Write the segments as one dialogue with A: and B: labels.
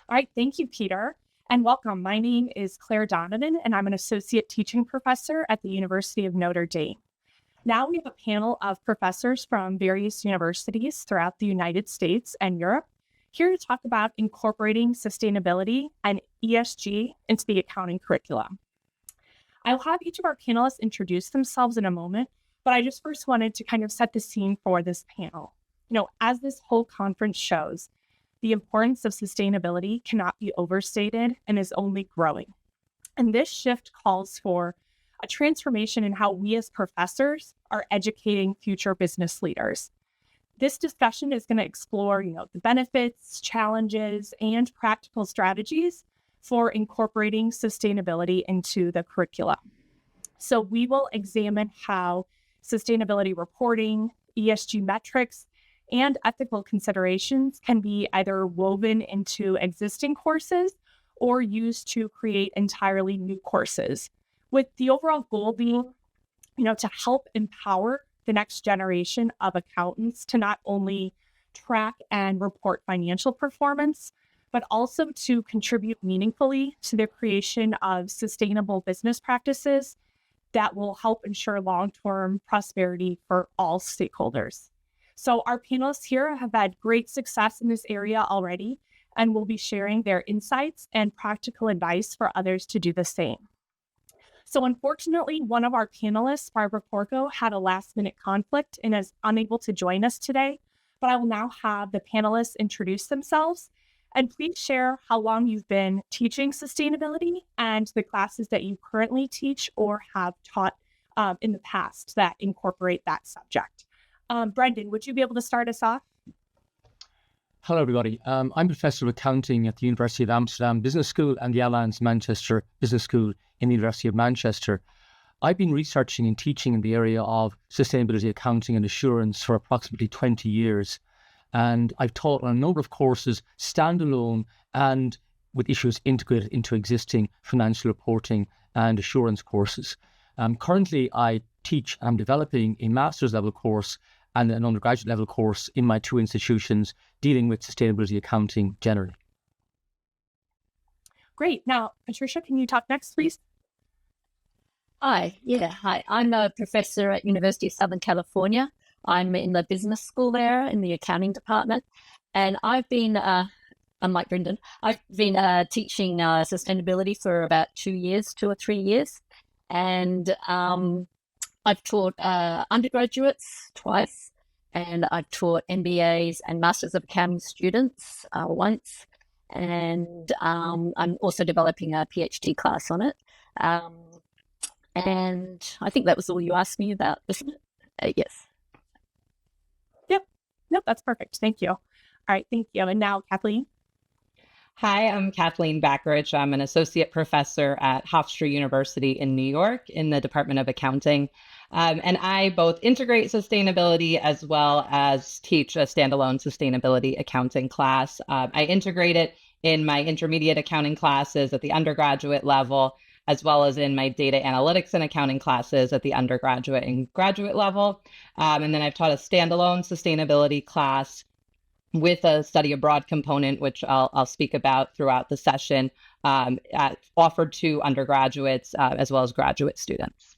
A: All right, thank you, Peter, and welcome. My name is Claire Donovan, and I'm an associate teaching professor at the University of Notre Dame. Now we have a panel of professors from various universities throughout the United States and Europe here to talk about incorporating sustainability and ESG into the accounting curriculum. I'll have each of our panelists introduce themselves in a moment, but I just first wanted to kind of set the scene for this panel. As this whole conference shows, the importance of sustainability cannot be overstated and is only growing. And this shift calls for a transformation in how we as professors are educating future business leaders. This discussion is going to explore, the benefits, challenges, and practical strategies for incorporating sustainability into the curriculum. So we will examine how sustainability reporting, ESG metrics, and ethical considerations can be either woven into existing courses or used to create entirely new courses, with the overall goal being, to help empower the next generation of accountants to not only track and report financial performance, but also to contribute meaningfully to the creation of sustainable business practices that will help ensure long-term prosperity for all stakeholders. So our panelists here have had great success in this area already and will be sharing their insights and practical advice for others to do the same. So unfortunately, one of our panelists, Barbara Porco, had a last-minute conflict and is unable to join us today, but I will now have the panelists introduce themselves and please share how long you've been teaching sustainability and the classes that you currently teach or have taught in the past that incorporate that subject. Brendan, would you be able to start us off?
B: Hello, everybody. I'm Professor of Accounting at the University of Amsterdam Business School and the Alliance Manchester Business School in the University of Manchester. I've been researching and teaching in the area of sustainability accounting and assurance for approximately 20 years. And I've taught on a number of courses, standalone and with issues integrated into existing financial reporting and assurance courses. Currently, I teach and I'm developing a master's level course and an undergraduate level course in my two institutions dealing with sustainability accounting generally.
A: Great. Now, Patricia, can you talk next, please?
C: Hi. I'm a professor at University of Southern California. I'm in the business school there in the accounting department. And I've been, unlike Brendan, I've been teaching sustainability for about 2 or 3 years. And I've taught undergraduates twice, and I've taught MBAs and Masters of Accounting students once. And I'm also developing a PhD class on it. And I think that was all you asked me about, isn't it? Yes.
A: Nope, that's perfect. Thank you. All right, thank you. And now, Kathleen.
D: Hi, I'm Kathleen Bakarich. I'm an associate professor at Hofstra University in New York in the Department of Accounting. And I both integrate sustainability as well as teach a standalone sustainability accounting class. I integrate it in my intermediate accounting classes at the undergraduate level, as well as in my data analytics and accounting classes at the undergraduate and graduate level. And then I've taught a standalone sustainability class with a study abroad component, which I'll speak about throughout the session, offered to undergraduates as well as graduate students.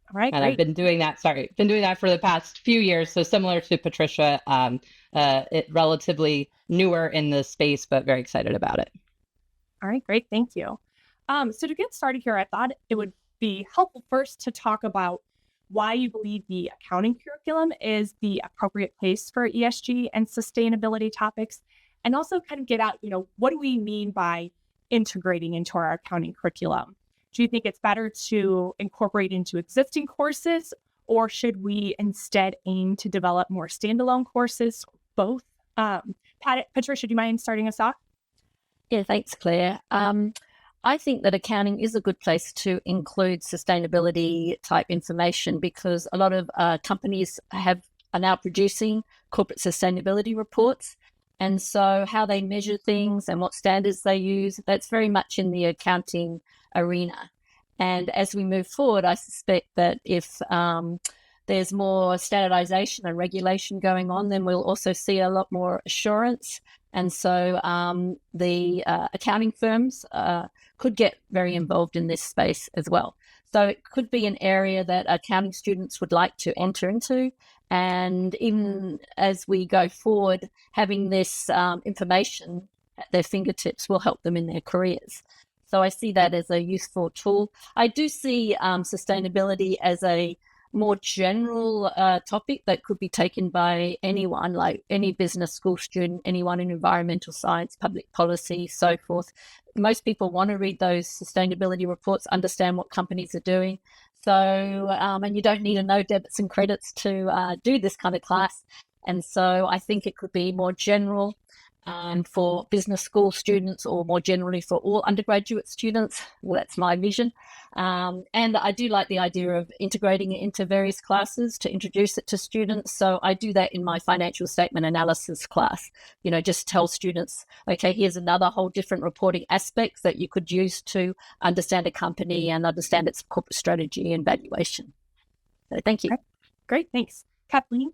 A: All right,
D: and
A: great.
D: I've been doing that for the past few years. So similar to Patricia, relatively newer in the space, but very excited about it.
A: All right, great. Thank you. So to get started here, I thought it would be helpful first to talk about why you believe the accounting curriculum is the appropriate place for ESG and sustainability topics, and also kind of get out, what do we mean by integrating into our accounting curriculum? Do you think it's better to incorporate into existing courses, or should we instead aim to develop more standalone courses? Both. Patricia, do you mind starting us off?
C: Yeah, thanks, Claire. I think that accounting is a good place to include sustainability type information because a lot of companies are now producing corporate sustainability reports. And so how they measure things and what standards they use, that's very much in the accounting arena. And as we move forward, I suspect that if there's more standardization and regulation going on, then we'll also see a lot more assurance And so the accounting firms could get very involved in this space as well. So it could be an area that accounting students would like to enter into. And even as we go forward, having this information at their fingertips will help them in their careers. So I see that as a useful tool. I do see sustainability as a more general topic that could be taken by anyone, like any business school student, anyone in environmental science, public policy, so forth. Most people want to read those sustainability reports, understand what companies are doing. So, and you don't need to know debits and credits to do this kind of class. And so I think it could be more general for business school students, or more generally for all undergraduate students. Well, that's my vision. And I do like the idea of integrating it into various classes to introduce it to students. So I do that in my financial statement analysis class. Just tell students, okay, here's another whole different reporting aspects that you could use to understand a company and understand its corporate strategy and valuation. So thank you.
A: Okay. Great, thanks. Kathleen?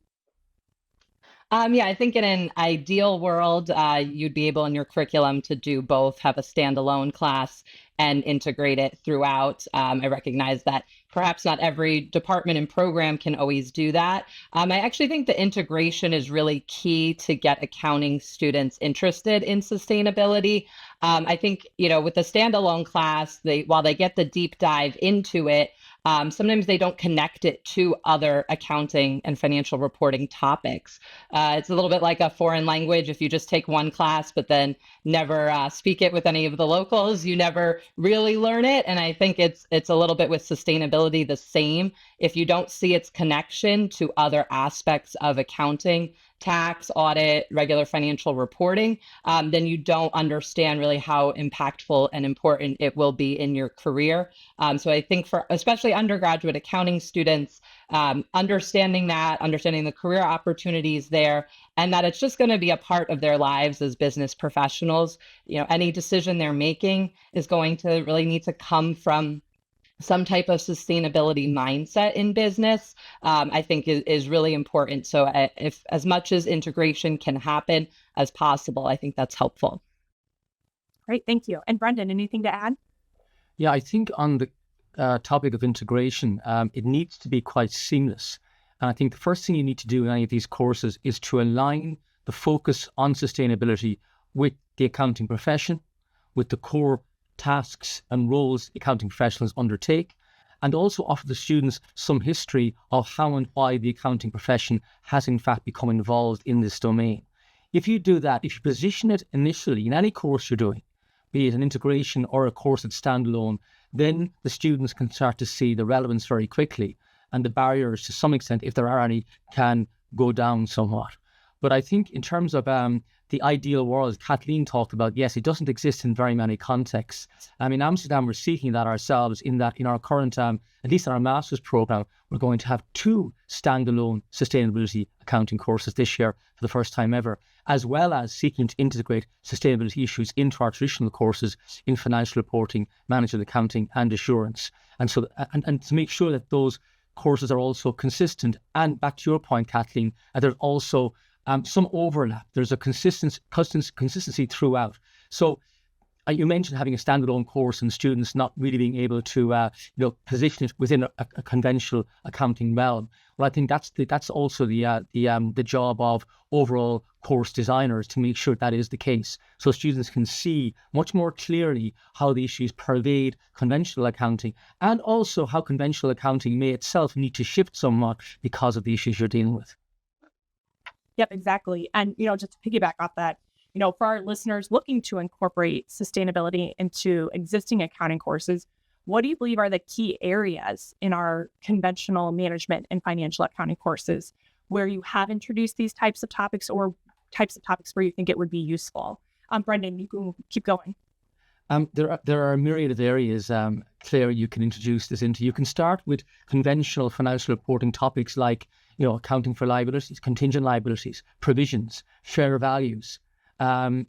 D: I think in an ideal world, you'd be able in your curriculum to do both, have a standalone class and integrate it throughout. I recognize that perhaps not every department and program can always do that. I actually think the integration is really key to get accounting students interested in sustainability. I think, with the standalone class, while they get the deep dive into it, sometimes they don't connect it to other accounting and financial reporting topics. It's a little bit like a foreign language. If you just take one class, but then never speak it with any of the locals, you never really learn it. And I think it's a little bit with sustainability the same. If you don't see its connection to other aspects of accounting, tax, audit, regular financial reporting, then you don't understand really how impactful and important it will be in your career. So I think for especially undergraduate accounting students, understanding the career opportunities there, and that it's just going to be a part of their lives as business professionals. Any decision they're making is going to really need to come from some type of sustainability mindset in business, I think is really important. So if as much as integration can happen as possible, I think that's helpful.
A: Great, thank you. And Brendan, anything to add?
B: Yeah, I think on the topic of integration, it needs to be quite seamless. And I think the first thing you need to do in any of these courses is to align the focus on sustainability with the accounting profession, with the core tasks and roles accounting professionals undertake, and also offer the students some history of how and why the accounting profession has in fact become involved in this domain. If you do that, if you position it initially in any course you're doing, be it an integration or a course that's standalone, then the students can start to see the relevance very quickly, and the barriers to some extent, if there are any, can go down somewhat. But I think in terms of the ideal world Kathleen talked about, yes, it doesn't exist in very many contexts. In Amsterdam, we're seeking that ourselves in that in our current, at least in our master's program, we're going to have 2 standalone sustainability accounting courses this year for the first time ever, as well as seeking to integrate sustainability issues into our traditional courses in financial reporting, management accounting and assurance. And so, and to make sure that those courses are also consistent. And back to your point, Kathleen, there's also some overlap. There's a consistency throughout. So you mentioned having a standalone course and students not really being able to position it within a conventional accounting realm. Well, I think that's also the job of overall course designers to make sure that is the case, so students can see much more clearly how the issues pervade conventional accounting, and also how conventional accounting may itself need to shift somewhat because of the issues you're dealing with.
A: Yep, exactly. And, just to piggyback off that, for our listeners looking to incorporate sustainability into existing accounting courses, what do you believe are the key areas in our conventional management and financial accounting courses where you have introduced these types of topics, or types of topics where you think it would be useful? Brendan, you can keep going.
B: There are a myriad of areas, Claire, you can introduce this into. You can start with conventional financial reporting topics like accounting for liabilities, contingent liabilities, provisions, fair values,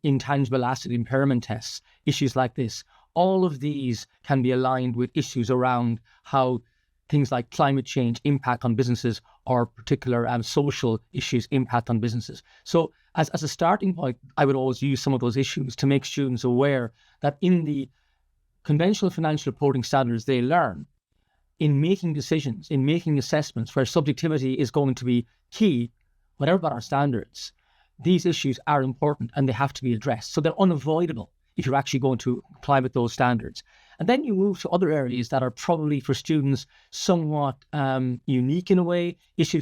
B: intangible asset impairment tests, issues like this. All of these can be aligned with issues around how things like climate change impact on businesses, or particular social issues impact on businesses. So as a starting point, I would always use some of those issues to make students aware that in the conventional financial reporting standards they learn, in making decisions, in making assessments where subjectivity is going to be key, whatever about our standards, these issues are important and they have to be addressed. So they're unavoidable if you're actually going to comply with those standards. And then you move to other areas that are probably for students somewhat unique in a way.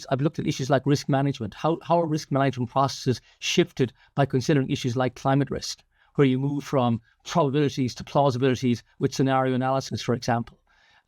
B: I've looked at issues like risk management. How are risk management processes shifted by considering issues like climate risk, where you move from probabilities to plausibilities with scenario analysis, for example.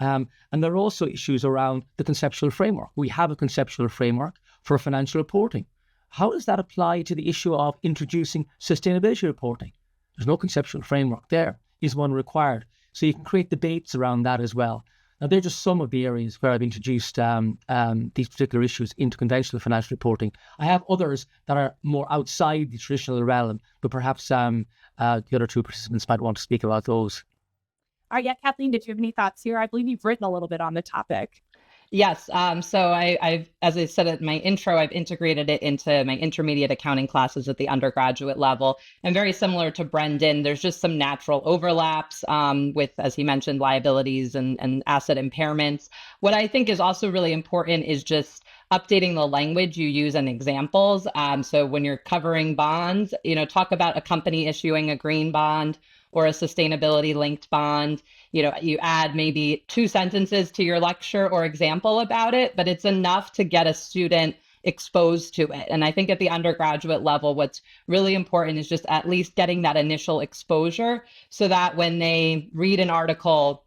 B: And there are also issues around the conceptual framework. We have a conceptual framework for financial reporting. How does that apply to the issue of introducing sustainability reporting? There's no conceptual framework there. Is one required? So you can create debates around that as well. Now, they're just some of the areas where I've introduced these particular issues into conventional financial reporting. I have others that are more outside the traditional realm, but perhaps the other two participants might want to speak about those.
A: All right, yeah, Kathleen, did you have any thoughts here? I believe you've written a little bit on the topic.
D: Yes. So I've, as I said in my intro, I've integrated it into my intermediate accounting classes at the undergraduate level. And very similar to Brendan, there's just some natural overlaps with, as he mentioned, liabilities and asset impairments. What I think is also really important is just updating the language you use in examples. So when you're covering bonds, talk about a company issuing a green bond or a sustainability linked bond. You add maybe 2 sentences to your lecture or example about it, but it's enough to get a student exposed to it. And I think at the undergraduate level, what's really important is just at least getting that initial exposure so that when they read an article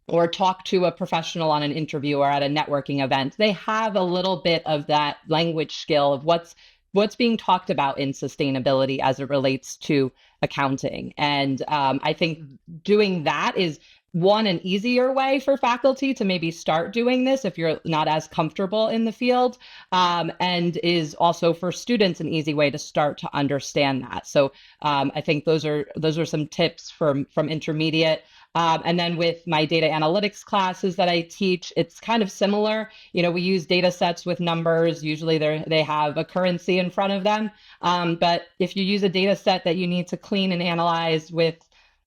D: or talk to a professional on an interview or at a networking event, they have a little bit of that language skill of what's being talked about in sustainability as it relates to accounting. And I think doing that is an easier way for faculty to maybe start doing this if you're not as comfortable in the field, and is also for students an easy way to start to understand that. So I think those are some tips from intermediate. And then with my data analytics classes that I teach, it's kind of similar. We use data sets with numbers. Usually they have a currency in front of them. But if you use a data set that you need to clean and analyze with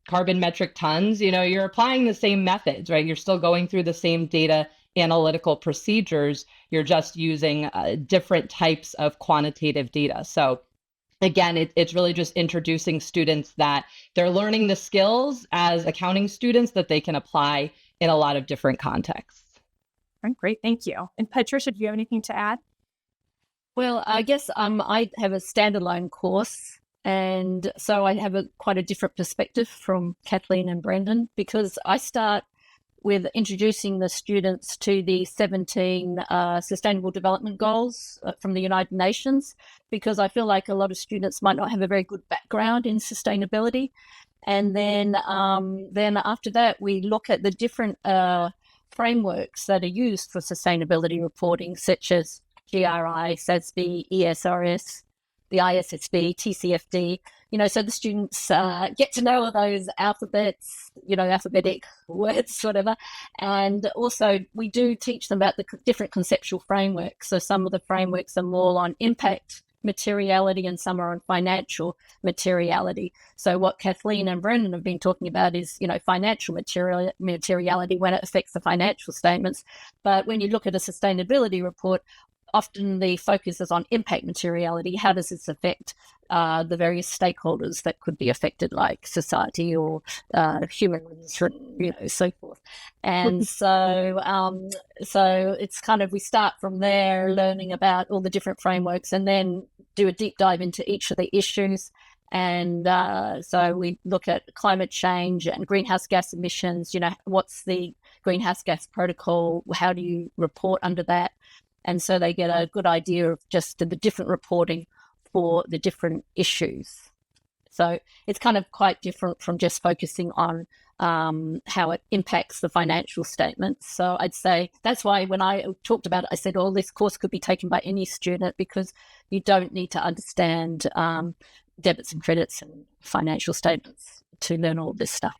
D: carbon metric tons, you're applying the same methods, right? You're still going through the same data analytical procedures. You're just using different types of quantitative data. So again, it's really just introducing students that they're learning the skills as accounting students that they can apply in a lot of different contexts.
A: All right, great. Thank you. And Patricia, do you have anything to add?
C: Well, I guess I have a standalone course. And so I have quite a different perspective from Kathleen and Brendan, because I start with introducing the students to the 17 Sustainable Development Goals from the United Nations, because I feel like a lot of students might not have a very good background in sustainability. And then after that, we look at the different frameworks that are used for sustainability reporting, such as GRI, SASB, ESRS, the ISSB, TCFD, so the students get to know all those alphabets, alphabetic words, whatever. And also we do teach them about the different conceptual frameworks. So some of the frameworks are more on impact materiality and some are on financial materiality. So what Kathleen and Brendan have been talking about is, financial materiality when it affects the financial statements. But when you look at a sustainability report, often the focus is on impact materiality. How does this affect the various stakeholders that could be affected, like society or humans, so forth. And so it's kind of, we start from there, learning about all the different frameworks, and then do a deep dive into each of the issues. And so we look at climate change and greenhouse gas emissions. What's the greenhouse gas protocol? How do you report under that? And so they get a good idea of just the different reporting for the different issues. So it's kind of quite different from just focusing on how it impacts the financial statements. So I'd say that's why when I talked about it, I said, this course could be taken by any student, because you don't need to understand debits and credits and financial statements to learn all this stuff.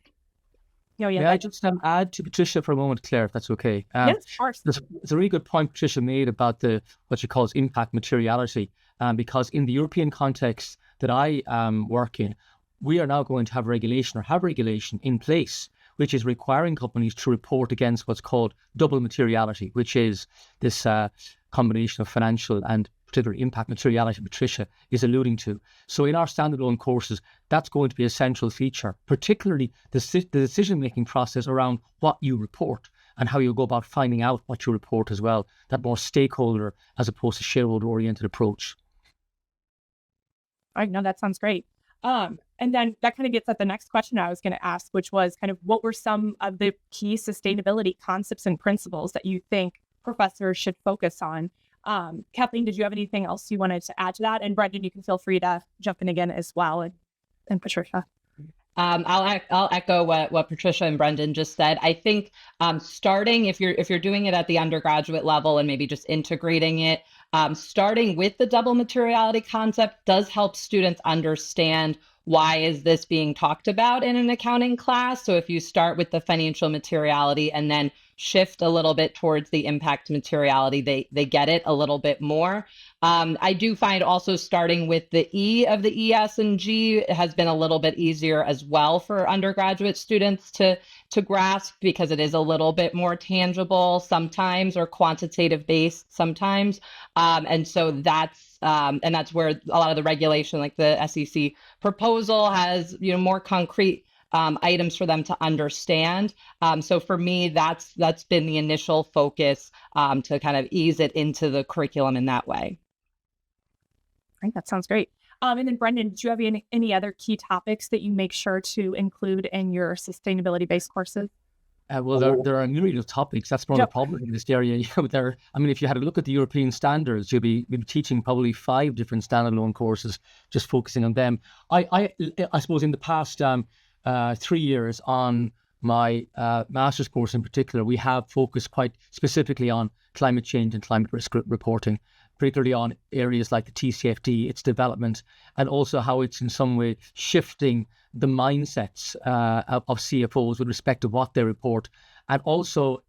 B: May I just add to Patricia for a moment, Claire, if that's okay?
A: Yes, of course.
B: There's a really good point Patricia made about what she calls impact materiality. because in the European context that I work in, we are now going to have regulation in place, which is requiring companies to report against what's called double materiality, which is this combination of financial and particular impact materiality Patricia is alluding to. So in our standalone courses, that's going to be a central feature, particularly the decision-making process around what you report and how you go about finding out what you report as well, that more stakeholder as opposed to shareholder-oriented approach.
A: All right, no, that sounds great. And then that kind of gets at the next question I was going to ask, which was kind of what were some of the key sustainability concepts and principles that you think professors should focus on? Kathleen, did you have anything else you wanted to add to that? And Brendan, you can feel free to jump in again as well, and Patricia.
D: I'll echo what Patricia and Brendan just said. I think starting, if you're doing it at the undergraduate level and maybe just integrating it, starting with the double materiality concept does help students understand why is this being talked about in an accounting class. So if you start with the financial materiality and then shift a little bit towards the impact materiality, they get it a little bit more. I do find also starting with the E of the ES and G has been a little bit easier as well for undergraduate students to grasp, because it is a little bit more tangible sometimes, or quantitative based sometimes. And so that's where a lot of the regulation, like the SEC proposal, has more concrete items for them to understand. So for me, that's been the initial focus to kind of ease it into the curriculum in that way.
A: I think that sounds great. And then Brendan, do you have any other key topics that you make sure to include in your sustainability-based courses?
B: Well, there are a myriad of topics. That's one of the problems in this area. If you had a look at the European standards, you'd be teaching probably 5 different standalone courses, just focusing on them. I suppose in the past 3 years on my master's course in particular, we have focused quite specifically on climate change and climate risk reporting, particularly on areas like the TCFD, its development, and also how it's in some way shifting the mindsets of CFOs with respect to what they report, and also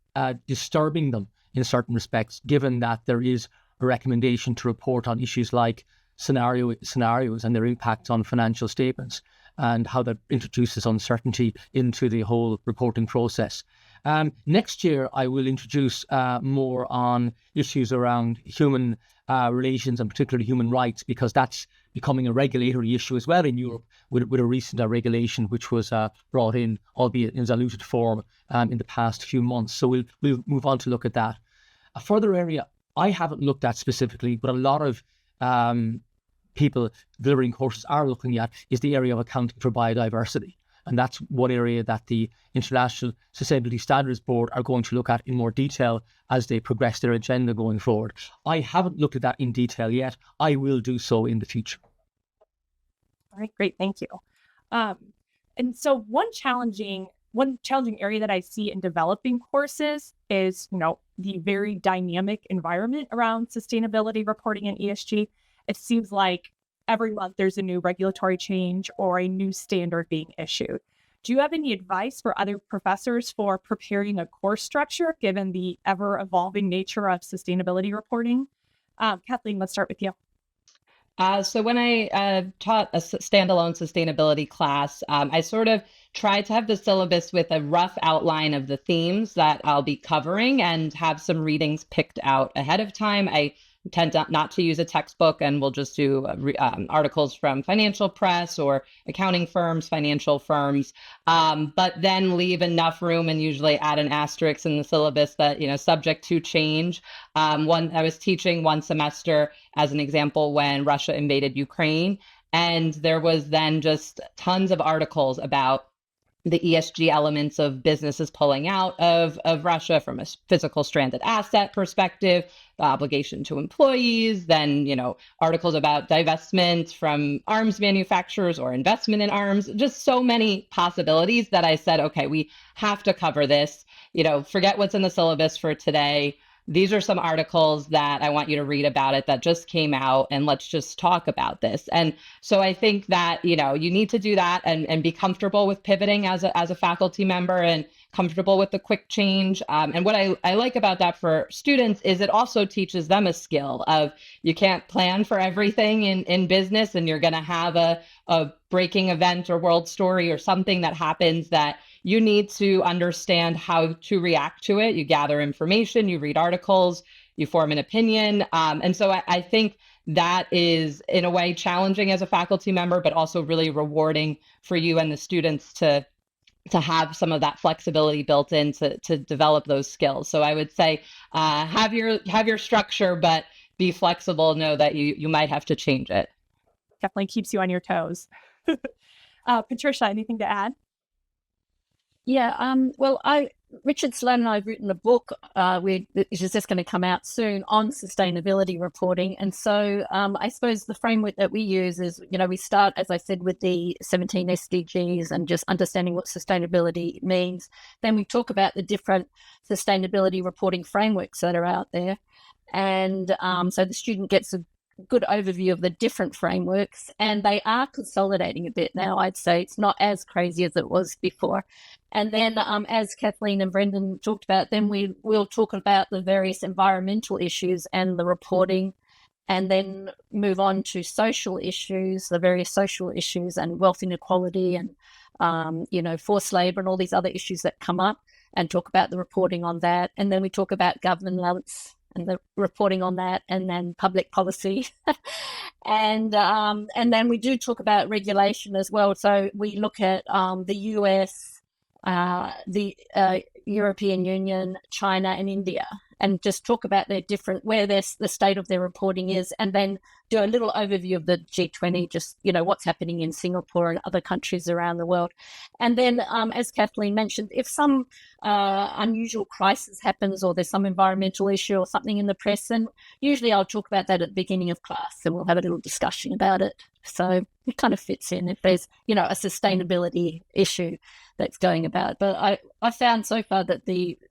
B: disturbing them in certain respects, given that there is a recommendation to report on issues like scenarios and their impact on financial statements, and how that introduces uncertainty into the whole reporting process. Next year, I will introduce more on issues around human relations, and particularly human rights, because that's becoming a regulatory issue as well in Europe with a recent regulation which was brought in, albeit in diluted form, in the past few months. So we'll move on to look at that. A further area I haven't looked at specifically, but a lot of people delivering courses are looking at, is the area of accounting for biodiversity. And that's one area that the International Sustainability Standards Board are going to look at in more detail as they progress their agenda going forward. I haven't looked at that in detail yet. I will do so in the future.
A: All right, great, thank you. And so one challenging area that I see in developing courses is, the very dynamic environment around sustainability reporting and ESG. It seems like every month there's a new regulatory change or a new standard being issued. Do you have any advice for other professors for preparing a course structure given the ever-evolving nature of sustainability reporting? Kathleen, let's start with you.
D: So when I taught a standalone sustainability class, I sort of tried to have the syllabus with a rough outline of the themes that I'll be covering and have some readings picked out ahead of time. I tend not to use a textbook, and we'll just do articles from financial press or accounting firms, financial firms, but then leave enough room and usually add an asterisk in the syllabus that, subject to change. I was teaching one semester, as an example, when Russia invaded Ukraine, and there was then just tons of articles about the ESG elements of businesses pulling out of Russia from a physical stranded asset perspective, the obligation to employees, then, articles about divestment from arms manufacturers or investment in arms, just so many possibilities that I said, okay, we have to cover this, forget what's in the syllabus for today. These are some articles that I want you to read about it that just came out, and let's just talk about this. And so I think that, you need to do that and be comfortable with pivoting as a faculty member and comfortable with the quick change. And what I like about that for students is it also teaches them a skill of you can't plan for everything in business, and you're going to have a breaking event or world story or something that happens that you need to understand how to react to it. You gather information, you read articles, you form an opinion. And so I think that is in a way challenging as a faculty member, but also really rewarding for you and the students to have some of that flexibility built in to develop those skills. So I would say have your structure, but be flexible. Know that you might have to change it.
A: Definitely keeps you on your toes. Patricia, anything to add?
C: Yeah, well, Richard Sloan and I have written a book, which is just going to come out soon, on sustainability reporting. And so I suppose the framework that we use is, we start, as I said, with the 17 SDGs and just understanding what sustainability means. Then we talk about the different sustainability reporting frameworks that are out there. And so the student gets a good overview of the different frameworks, and they are consolidating a bit now. I'd say it's not as crazy as it was before. And then as Kathleen and Brendan talked about, then we'll talk about the various environmental issues and the reporting, and then move on to social issues, the various social issues and wealth inequality and forced labor and all these other issues that come up, and talk about the reporting on that. And then we talk about governance and the reporting on that, and then public policy. and then we do talk about regulation as well. So we look at the US, the European Union, China, and India, and just talk about where the state of their reporting is, and then do a little overview of the G20, just, what's happening in Singapore and other countries around the world. And then, as Kathleen mentioned, if some unusual crisis happens, or there's some environmental issue or something in the press, then usually I'll talk about that at the beginning of class, and we'll have a little discussion about it. So it kind of fits in if there's, a sustainability issue that's going about. But I found so far that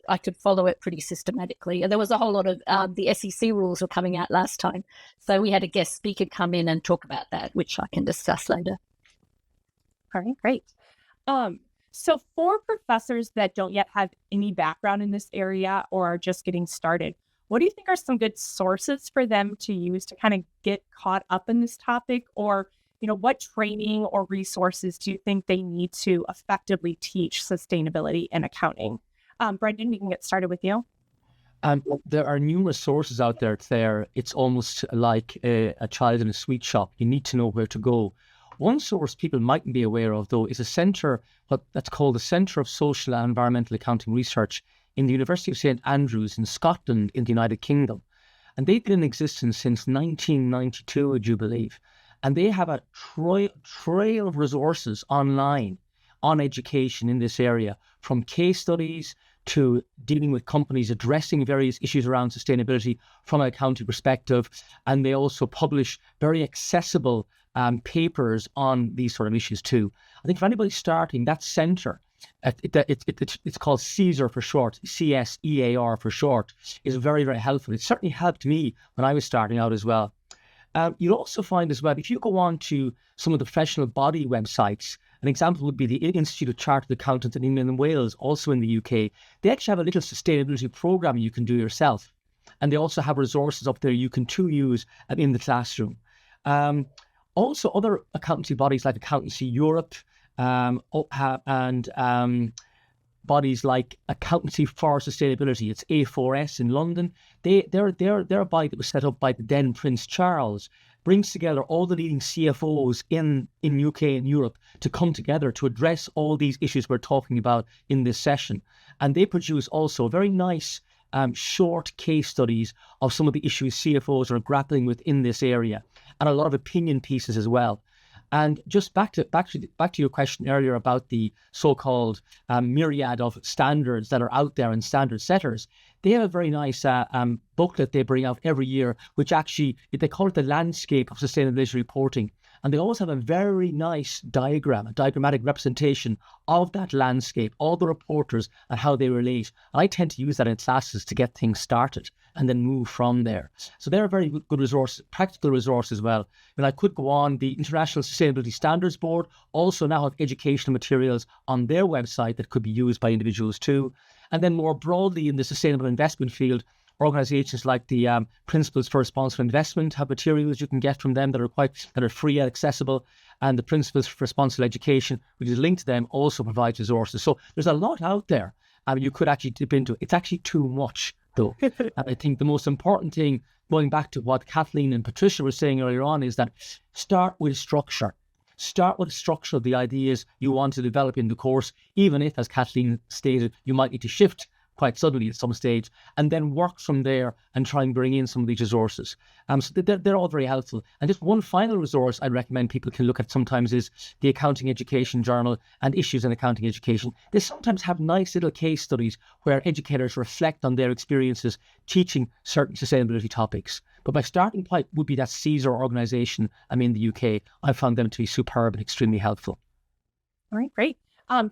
C: I could follow it pretty systematically. And there was a whole lot of the SEC rules were coming out last time. So we had a guest speaker come in and talk about that, which I can discuss later.
A: All right, great. So for professors that don't yet have any background in this area or are just getting started, what do you think are some good sources for them to use to kind of get caught up in this topic? Or, what training or resources do you think they need to effectively teach sustainability in accounting? Brendan, we can get started with you.
B: There are numerous sources out there, Claire. It's almost like a child in a sweet shop. You need to know where to go. One source people mightn't be aware of, though, is a centre, that's called the Centre of Social and Environmental Accounting Research in the University of St Andrews in Scotland in the United Kingdom. And they've been in existence since 1992, would you believe? And they have a trail of resources online on education in this area, from case studies to dealing with companies addressing various issues around sustainability from an accounting perspective. And they also publish very accessible papers on these sort of issues too. I think for anybody starting, that centre, it's called CSEAR for short, CSEAR for short, is very, very helpful. It certainly helped me when I was starting out as well. You'll also find as well, if you go on to some of the professional body websites, an example would be the Institute of Chartered Accountants in England and Wales, also in the UK. They actually have a little sustainability program you can do yourself. And they also have resources up there you can too use in the classroom. Also, other accountancy bodies like Accountancy Europe and bodies like Accountancy for Sustainability, it's A4S in London. They're a body that was set up by the then Prince Charles, brings together all the leading CFOs in UK and Europe to come together to address all these issues we're talking about in this session. And they produce also very nice short case studies of some of the issues CFOs are grappling with in this area, and a lot of opinion pieces as well. And just back to your question earlier about the so-called myriad of standards that are out there and standard setters, they have a very nice booklet they bring out every year, which actually, they call it the landscape of sustainability reporting. And they always have a very nice diagram, a diagrammatic representation of that landscape, all the reporters and how they relate. And I tend to use that in classes to get things started and then move from there. So they're a very good resource, practical resource as well. And I could go on. The International Sustainability Standards Board also now have educational materials on their website that could be used by individuals too. And then more broadly in the sustainable investment field, organizations like the Principles for Responsible Investment have materials you can get from them that are free and accessible. And the Principles for Responsible Education, which is linked to them, also provides resources. So there's a lot out there. You could actually dip into it. It's actually too much, though. And I think the most important thing, going back to what Kathleen and Patricia were saying earlier on, is that start with structure. Start with the structure of the ideas you want to develop in the course, even if, as Kathleen stated, you might need to shift quite suddenly at some stage, and then work from there and try and bring in some of these resources. So they're all very helpful. And just one final resource I'd recommend people can look at sometimes is the Accounting Education Journal and Issues in Accounting Education. They sometimes have nice little case studies where educators reflect on their experiences teaching certain sustainability topics. But my starting point would be that CSER organisation in the UK. I found them to be superb and extremely helpful.
A: All right, great.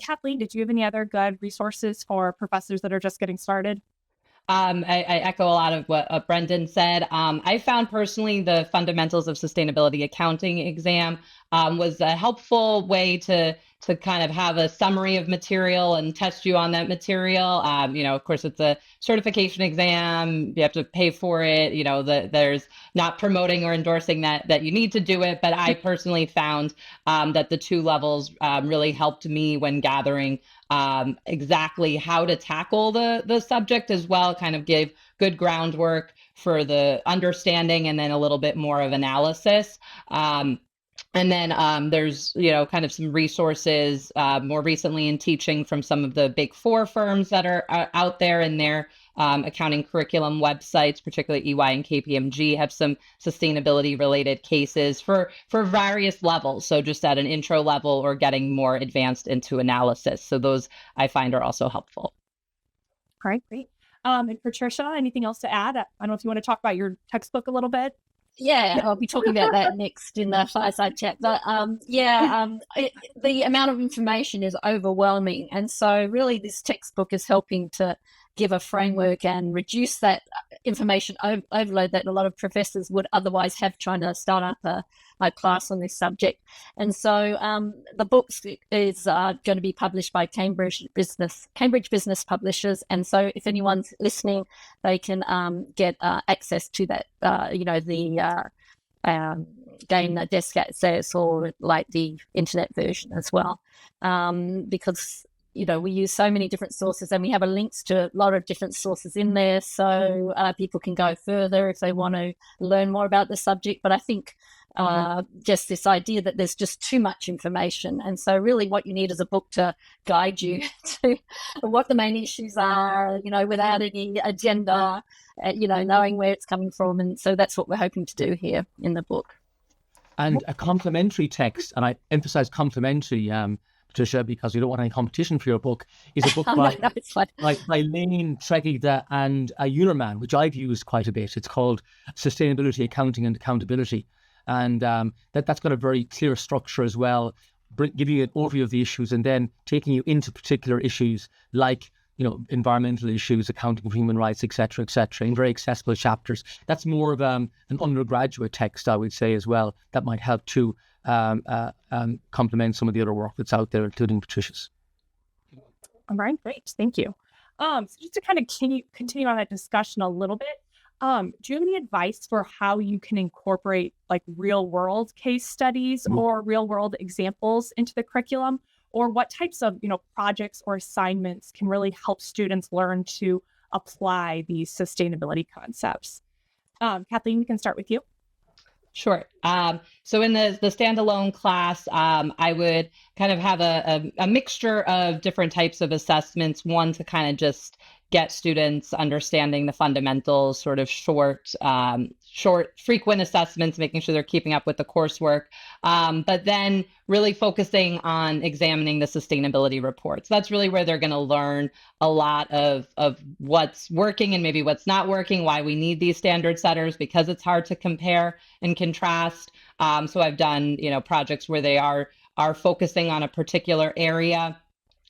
A: Kathleen, did you have any other good resources for professors that are just getting started?
D: I echo a lot of what Brendan said. I found personally the Fundamentals of Sustainability Accounting exam was a helpful way to kind of have a summary of material and test you on that material. Of course, it's a certification exam. You have to pay for it. There's not promoting or endorsing that you need to do it. But I personally found that the 2 levels really helped me when gathering exactly how to tackle the subject as well, kind of gave good groundwork for the understanding and then a little bit more of analysis. And then there's, kind of some resources more recently in teaching from some of the big 4 firms that are out there in their accounting curriculum websites, particularly EY and KPMG, have some sustainability related cases for various levels. So just at an intro level or getting more advanced into analysis. So those I find are also helpful.
A: All right, great. And Patricia, anything else to add? I don't know if you want to talk about your textbook a little bit.
C: Yeah, I'll be talking about that next in the fireside chat. But the amount of information is overwhelming. And so really this textbook is helping to give a framework and reduce that information overload that a lot of professors would otherwise have trying to start up a class on this subject. And so the book is going to be published by Cambridge Business Publishers. And so if anyone's listening, they can get access to that, gain desk access or like the internet version as well, because we use so many different sources and we have links to a lot of different sources in there. So people can go further if they want to learn more about the subject. But I think just this idea that there's just too much information. And so really what you need is a book to guide you to what the main issues are, without any agenda, knowing where it's coming from. And so that's what we're hoping to do here in the book.
B: And a complementary text, and I emphasize complementary, Patricia, because we don't want any competition for your book, is a book by Lane, Tregida and Unerman, which I've used quite a bit. It's called Sustainability, Accounting and Accountability. And that's got a very clear structure as well, giving you an overview of the issues and then taking you into particular issues like, environmental issues, accounting for human rights, et cetera, in very accessible chapters. That's more of an undergraduate text, I would say, as well. That might help to complement some of the other work that's out there, including Patricia's.
A: All right, great. Thank you. So just to kind of continue on that discussion a little bit, do you have any advice for how you can incorporate like real world case studies or real world examples into the curriculum? Or what types of, projects or assignments can really help students learn to apply these sustainability concepts? Kathleen, we can start with you.
D: Sure. So in the standalone class, I would kind of have a mixture of different types of assessments. One to kind of just get students understanding the fundamentals, sort of short, frequent assessments, making sure they're keeping up with the coursework, but then really focusing on examining the sustainability reports. That's really where they're going to learn a lot of what's working and maybe what's not working, why we need these standard setters, because it's hard to compare and contrast. So I've done, projects where they are focusing on a particular area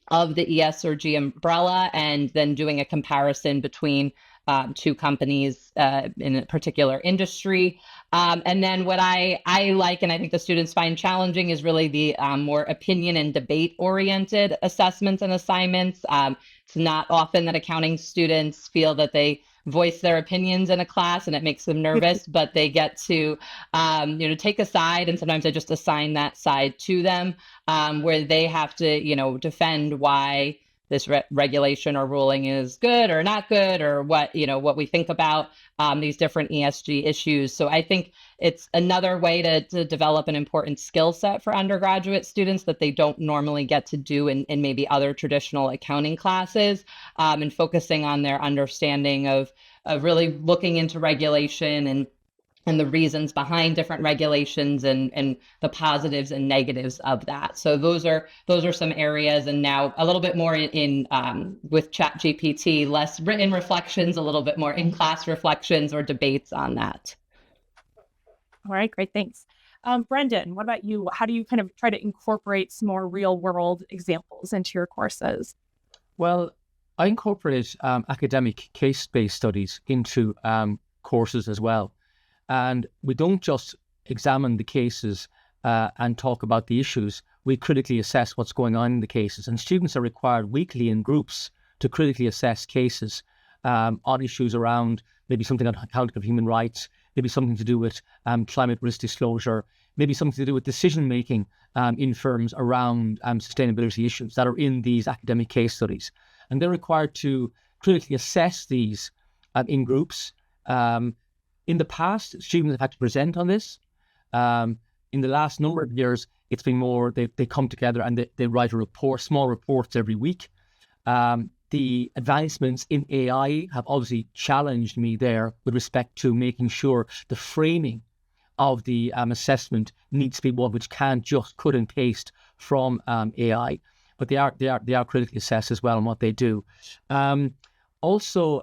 D: of the ESG umbrella and then doing a comparison between two companies in a particular industry. And then what I like, and I think the students find challenging, is really the more opinion and debate oriented assessments and assignments. It's not often that accounting students feel that they voice their opinions in a class and it makes them nervous, but they get to, take a side, and sometimes I just assign that side to them, where they have to, defend why this regulation or ruling is good or not good, or what we think about these different ESG issues. So I think it's another way to develop an important skill set for undergraduate students that they don't normally get to do in maybe other traditional accounting classes, and focusing on their understanding of really looking into regulation and the reasons behind different regulations and the positives and negatives of that. So those are some areas, and now a little bit more in with ChatGPT, less written reflections, a little bit more in-class reflections or debates on that.
A: All right, great, thanks. Brendan, what about you? How do you kind of try to incorporate some more real-world examples into your courses?
B: Well, I incorporate academic case-based studies into courses as well. And we don't just examine the cases and talk about the issues. We critically assess what's going on in the cases. And students are required weekly in groups to critically assess cases on issues around maybe something on accounting of human rights, maybe something to do with climate risk disclosure, maybe something to do with decision-making in firms around sustainability issues that are in these academic case studies. And they're required to critically assess these in groups. In the past, students have had to present on this. In the last number of years, it's been more, they come together and they write a report, small reports every week. The advancements in AI have obviously challenged me there with respect to making sure the framing of the assessment needs to be one which can't just cut and paste from AI, but they are critically assessed as well in what they do. Also,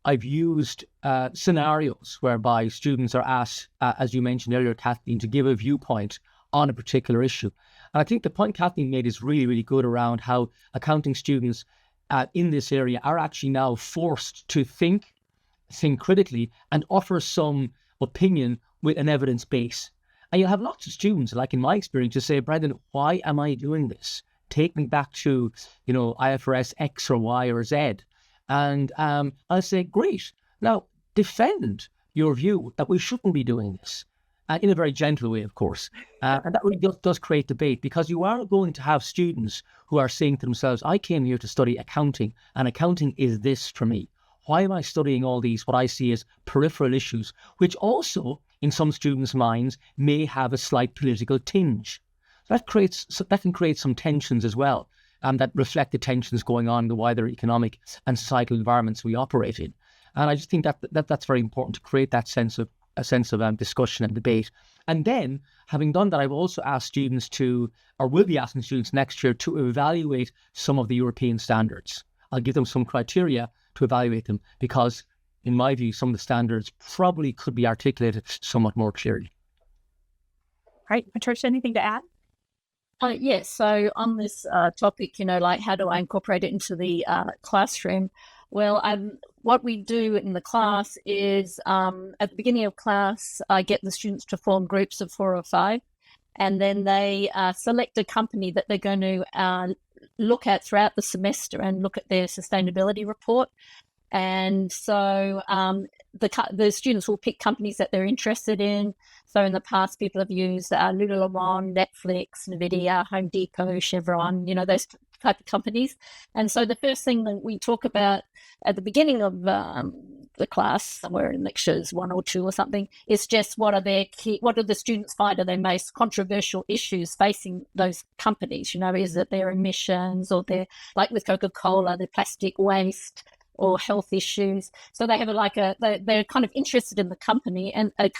B: I've used scenarios whereby students are asked, as you mentioned earlier, Kathleen, to give a viewpoint on a particular issue. And I think the point Kathleen made is really, really good around how accounting students in this area are actually now forced to think critically and offer some opinion with an evidence base. And you'll have lots of students, like in my experience, to say, Brendan, why am I doing this? Take me back to, IFRS X or Y or Z. And I'll say, great. Now, defend your view that we shouldn't be doing this in a very gentle way, of course. And that really does create debate, because you are going to have students who are saying to themselves, I came here to study accounting, and accounting is this for me. Why am I studying all these, what I see as peripheral issues, which also, in some students' minds, may have a slight political tinge? That can create some tensions as well. That reflect the tensions going on in the wider economic and societal environments we operate in. And I just think that's very important, to create that sense of discussion and debate. And then, having done that, I've also asked students will be asking students next year to evaluate some of the European standards. I'll give them some criteria to evaluate them, because in my view, some of the standards probably could be articulated somewhat more clearly.
A: All right, Patricia, anything to add?
C: Yes. So on this topic, like how do I incorporate it into the classroom? Well, what we do in the class is at the beginning of class, I get the students to form groups of 4 or 5, and then they select a company that they're going to look at throughout the semester and look at their sustainability report. And so the students will pick companies that they're interested in. So in the past, people have used Lululemon, Netflix, Nvidia, Home Depot, Chevron, those type of companies. And so the first thing that we talk about at the beginning of the class, somewhere in lectures 1 or 2 or something, is just what do the students find are their most controversial issues facing those companies? Is it their emissions, or their, like with Coca-Cola, their plastic waste, or health issues. So they have they're kind of interested in the company and the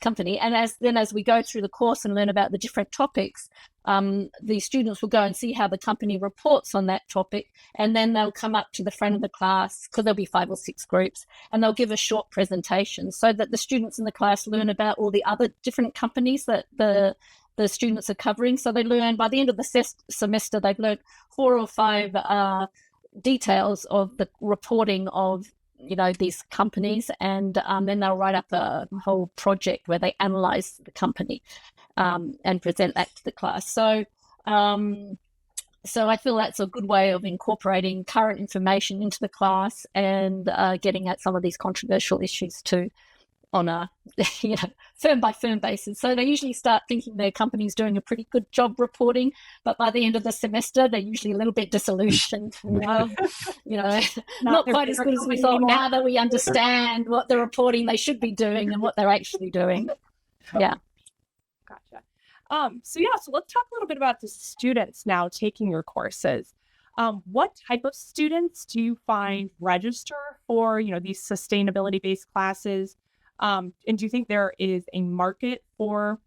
C: company. And as we go through the course and learn about the different topics, the students will go and see how the company reports on that topic, and then they'll come up to the front of the class, because there'll be 5 or 6 groups, and they'll give a short presentation so that the students in the class learn about all the other different companies that the students are covering. So they learn, by the end of the semester, they've learned 4 or 5 details of the reporting of these companies, and then they'll write up a whole project where they analyze the company and present that to the class. So I feel that's a good way of incorporating current information into the class and getting at some of these controversial issues too, on a firm by firm basis. So they usually start thinking their company's doing a pretty good job reporting, but by the end of the semester they're usually a little bit disillusioned. Not quite as good as we thought, now that we understand what the reporting they should be doing and what they're actually doing. Yeah.
A: Gotcha. So let's talk a little bit about the students now taking your courses. What type of students do you find register for these sustainability-based classes? And do you think there is a market for,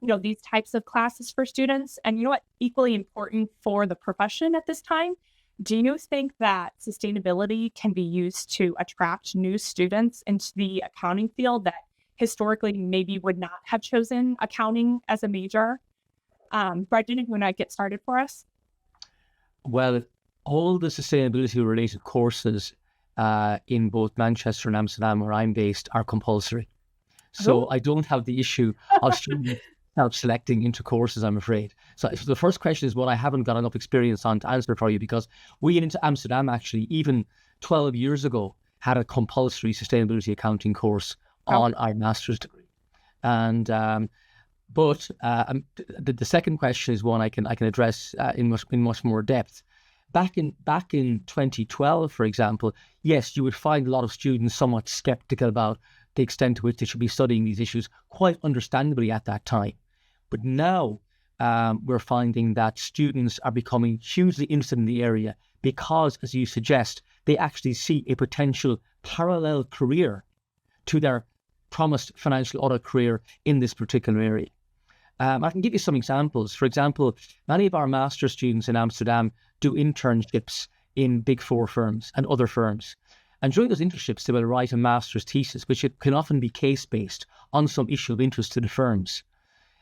A: these types of classes for students? And equally important for the profession at this time, do you think that sustainability can be used to attract new students into the accounting field that historically maybe would not have chosen accounting as a major? Brendan, you want to get started for us?
B: Well, all the sustainability related courses in both Manchester and Amsterdam, where I'm based, are compulsory. So I don't have the issue of students self-selecting into courses, I'm afraid. So the first question is one I haven't got enough experience on to answer for you, because we into Amsterdam actually, even 12 years ago, had a compulsory sustainability accounting course on our master's degree. And the second question is one I can address in much more depth. Back in 2012, for example, yes, you would find a lot of students somewhat skeptical about the extent to which they should be studying these issues, quite understandably at that time. But now we're finding that students are becoming hugely interested in the area because, as you suggest, they actually see a potential parallel career to their promised financial audit career in this particular area. I can give you some examples. For example, many of our master's students in Amsterdam do internships in Big Four firms and other firms. And during those internships, they will write a master's thesis, which can often be case-based on some issue of interest to the firms.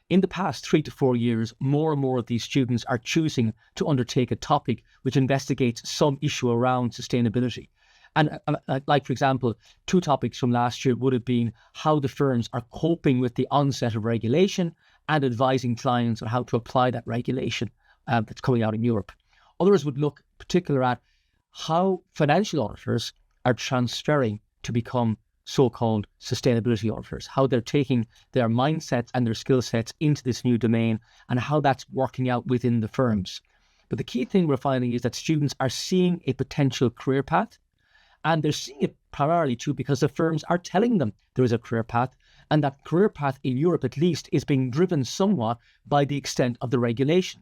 B: In the past 3 to 4 years, more and more of these students are choosing to undertake a topic which investigates some issue around sustainability. And like, for example, 2 topics from last year would have been how the firms are coping with the onset of regulation and advising clients on how to apply that regulation that's coming out in Europe. Others would look particular at how financial auditors are transferring to become so-called sustainability auditors, how they're taking their mindsets and their skill sets into this new domain and how that's working out within the firms. But the key thing we're finding is that students are seeing a potential career path, and they're seeing it primarily too because the firms are telling them there is a career path, and that career path in Europe at least is being driven somewhat by the extent of the regulation.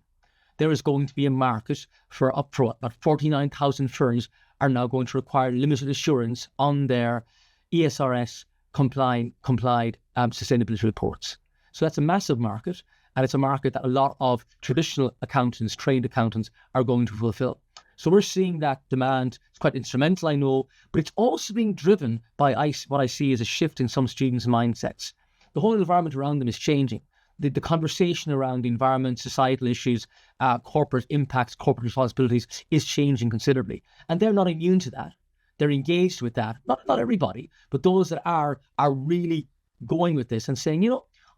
B: There is going to be a market for about 49,000 firms are now going to require limited assurance on their ESRS complied sustainability reports. So that's a massive market, and it's a market that a lot of traditional accountants, trained accountants, are going to fulfill. So we're seeing that demand. It's quite instrumental, I know, but it's also being driven by what I see as a shift in some students' mindsets. The whole environment around them is changing. The conversation around the environment, societal issues, corporate impacts, corporate responsibilities is changing considerably. And they're not immune to that. They're engaged with that. Not everybody, but those that are really going with this and saying,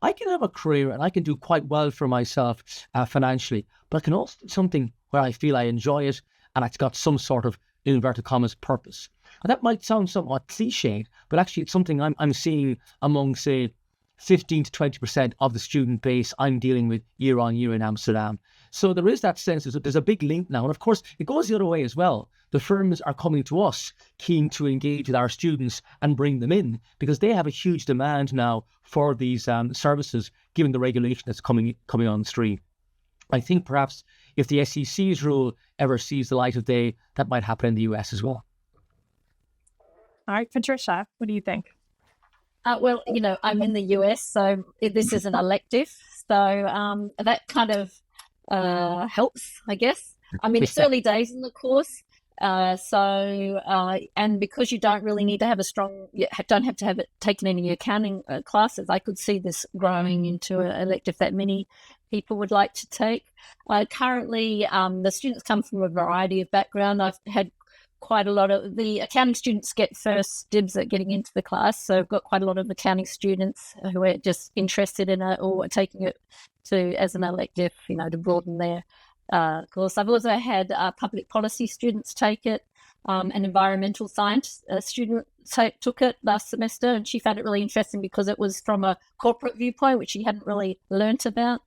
B: I can have a career and I can do quite well for myself financially, but I can also do something where I feel I enjoy it and it's got some sort of, in inverted commas, purpose. And that might sound somewhat cliched, but actually it's something I'm seeing among, say, 15 to 20% of the student base I'm dealing with year on year in Amsterdam. So there is that sense that there's a big link now. And of course, it goes the other way as well. The firms are coming to us keen to engage with our students and bring them in because they have a huge demand now for these services, given the regulation that's coming on stream. I think perhaps if the SEC's rule ever sees the light of day, that might happen in the US as well.
A: All right, Patricia, what do you think?
C: Well, I'm in the US, so this is an elective. So that kind of helps, I guess. I mean, it's early days in the course. And because you don't really need to have don't have to have it taken any accounting classes, I could see this growing into an elective that many people would like to take. Currently, the students come from a variety of background. I've had quite a lot of the accounting students get first dibs at getting into the class. So I've got quite a lot of accounting students who are just interested in it or taking it as an elective, to broaden their course. I've also had public policy students take it. An environmental science student took it last semester, and she found it really interesting because it was from a corporate viewpoint, which she hadn't really learnt about.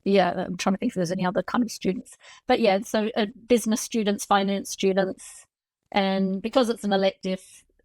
C: Yeah, I'm trying to think if there's any other kind of students. But yeah, so business students, finance students, and because it's an elective,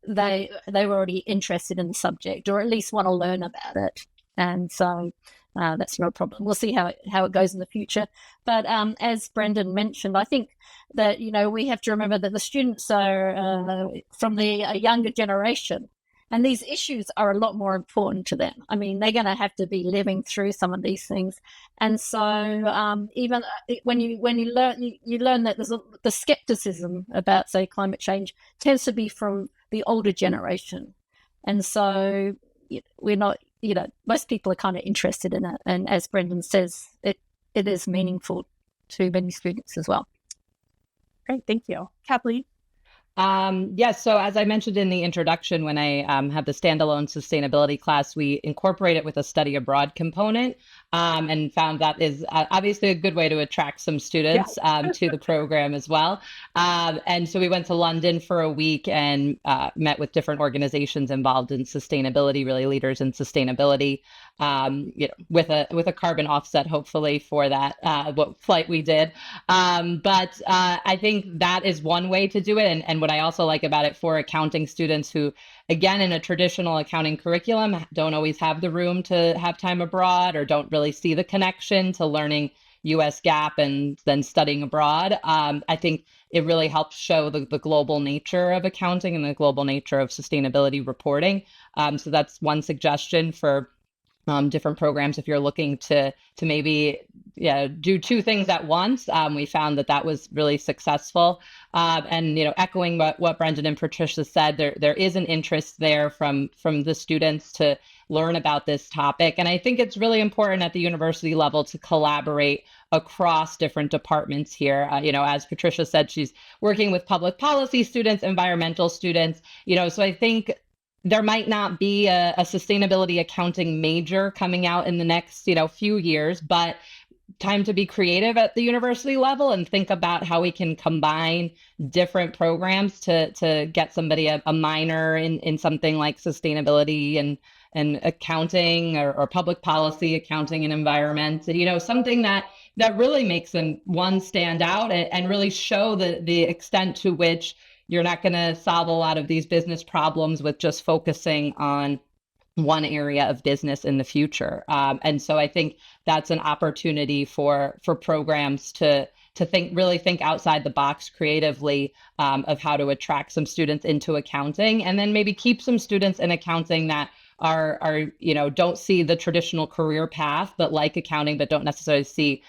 C: they were already interested in the subject or at least want to learn about it. And so that's no problem. We'll see how it goes in the future. But as Brendan mentioned, I think that, we have to remember that the students are from the younger generation. And these issues are a lot more important to them. I mean, they're going to have to be living through some of these things. And so even when you learn, you learn that the skepticism about, say, climate change tends to be from the older generation. And so we're not, most people are kind of interested in it. And as Brendan says, it is meaningful to many students as well.
A: Great, thank you. Kathleen?
D: Yes. So as I mentioned in the introduction, when I had the standalone sustainability class, we incorporate it with a study abroad component and found that is obviously a good way to attract some students to the program as well. And so we went to London for a week and met with different organizations involved in sustainability, really leaders in sustainability, with a carbon offset, hopefully, for that what flight we did. But I think that is one way to do it. And what I also like about it for accounting students who, again, in a traditional accounting curriculum, don't always have the room to have time abroad or don't really see the connection to learning US GAAP and then studying abroad. I think it really helps show the global nature of accounting and the global nature of sustainability reporting. So that's one suggestion for different programs if you're looking to maybe do two things at once. We found that was really successful. And echoing what Brendan and Patricia said, there is an interest there from the students to learn about this topic. And I think it's really important at the university level to collaborate across different departments here. As Patricia said, she's working with public policy students, environmental students, so I think there might not be a sustainability accounting major coming out in the next, few years, but time to be creative at the university level and think about how we can combine different programs to get somebody a minor in something like sustainability and accounting or public policy, accounting and environment, something that really makes them stand out and really show the extent to which you're not going to solve a lot of these business problems with just focusing on one area of business in the future. And so I think that's an opportunity for programs to really think outside the box creatively of how to attract some students into accounting, and then maybe keep some students in accounting that are don't see the traditional career path but like accounting, but don't necessarily see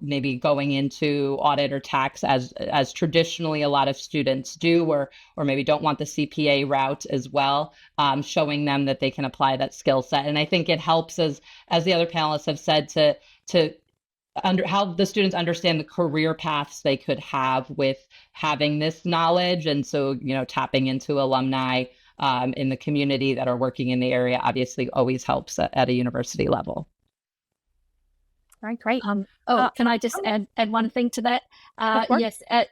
D: maybe going into audit or tax as traditionally a lot of students do, or maybe don't want the CPA route as well, showing them that they can apply that skill set. And I think it helps, as the other panelists have said, to how the students understand the career paths they could have with having this knowledge. And so tapping into alumni in the community that are working in the area obviously always helps at a university level.
A: All right, great.
C: Can I just add one thing to that? Yes, at